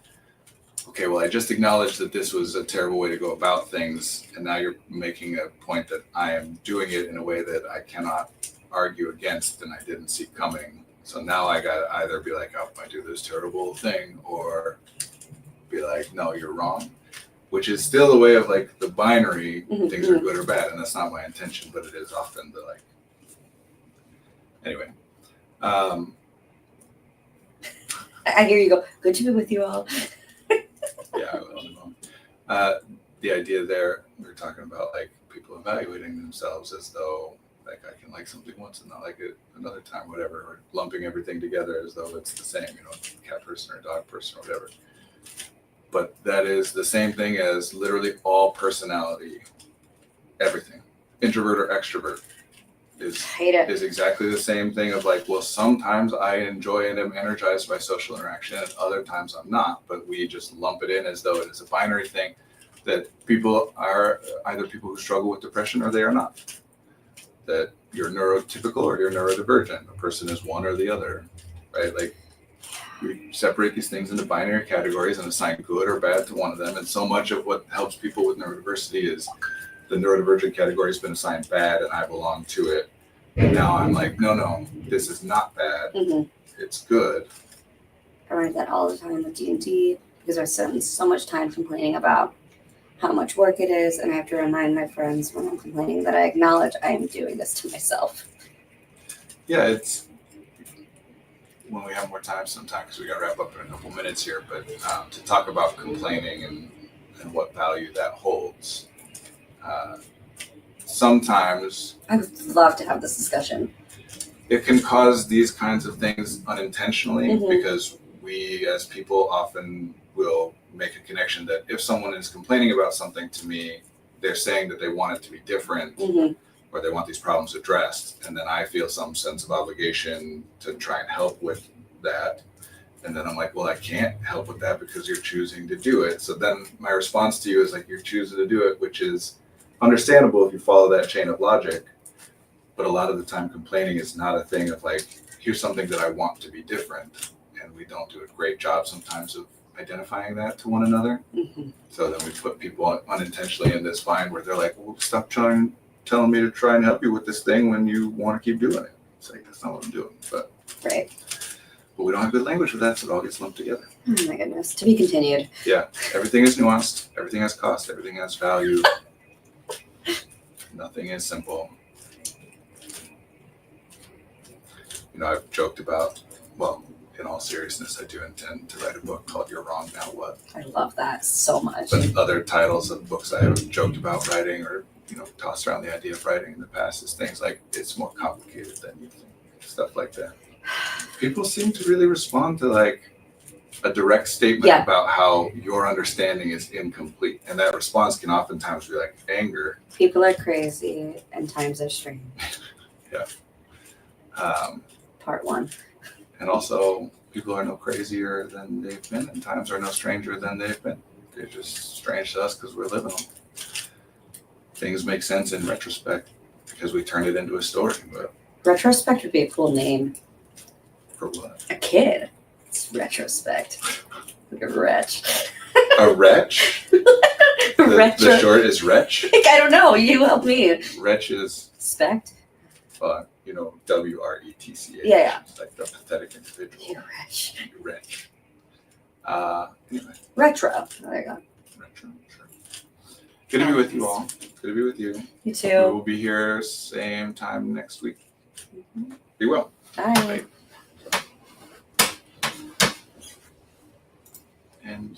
okay, well, I just acknowledged that this was a terrible way to go about things. And now you're making a point that I am doing it in a way that I cannot argue against and I didn't see coming. So now I got to either be like, oh, I do this terrible thing, or be like, no, you're wrong. Which is still a way of like the binary, Mhm, things are good or bad. And that's not my intention, but it is often the like, anyway. I hear you go, good to be with you all. Yeah, I will. The idea there, we were talking about like people evaluating themselves as though like I can like something once and not like it another time, whatever, or lumping everything together as though it's the same, you know, cat person or dog person or whatever. But that is the same thing as literally all personality, everything, introvert or extrovert, Hate it. is exactly the same thing of like, well, sometimes I enjoy and am energized by social interaction and other times I'm not, but we just lump it in as though it is a binary thing that people are either people who struggle with depression or they are not. That you're neurotypical or you're neurodivergent. A person is one or the other, right? Like we separate these things into binary categories and assign good or bad to one of them. And so much of what helps people with neurodiversity is the neurodivergent category has been assigned bad and I belong to it. And now I'm like, no, this is not bad. Mm-hmm. It's good. I run that all the time with D&D because I spend so much time complaining about how much work it is, and I have to remind my friends when I'm complaining that I acknowledge I am doing this to myself. Yeah, it's when we have more time sometime, because we got to wrap up in a couple minutes here, but to talk about complaining and what value that holds. Sometimes I would love to have this discussion. it can cause these kinds of things unintentionally Mhm. because we as people often will make a connection that if someone is complaining about something to me, they're saying that they want it to be different Mm-hmm. or they want these problems addressed. And then I feel some sense of obligation to try and help with that. And then I'm like, well, I can't help with that because you're choosing to do it. So then my response to you is like, you're choosing to do it, which is understandable if you follow that chain of logic. But a lot of the time complaining is not a thing of like, here's something that I want to be different. And we don't do a great job sometimes of identifying that to one another. Mm-hmm. So then we put people unintentionally in this bind where they're like, well, stop telling me to try and help you with this thing when you want to keep doing it. It's like, that's not what I'm doing. But Right. we don't have good language for that, so it all gets lumped together. Oh my goodness. To be continued. Yeah, everything is nuanced. Everything has cost. Everything has value. Nothing is simple. You know, I've joked about, well, in all seriousness, I do intend to write a book called You're Wrong, Now What? I love that so much. But other titles of books I have joked about writing or, you know, tossed around the idea of writing in the past is things like, it's more complicated than you think. Stuff like that. People seem to really respond to like, a direct statement Yeah. about how your understanding is incomplete. And that response can oftentimes be like anger. People are crazy and times are strange. Part 1. And also, people are no crazier than they've been, and times are no stranger than they've been. They're just strange to us because we're living them. Things make sense in retrospect because we turned it into a story. But Retrospect would be a cool name. for what? A kid. It's retrospect. Like a wretch. A wretch? The short is wretch. I don't know. You help me. Wretch is, Spect? WRETCH. Yeah. It's like the pathetic individual. You wretch. Wretch. Anyway, Retro. There you go. retro. Sure. Good to be with you all. Good to be with you. You We too. will be here same time next week. Be well. Bye. And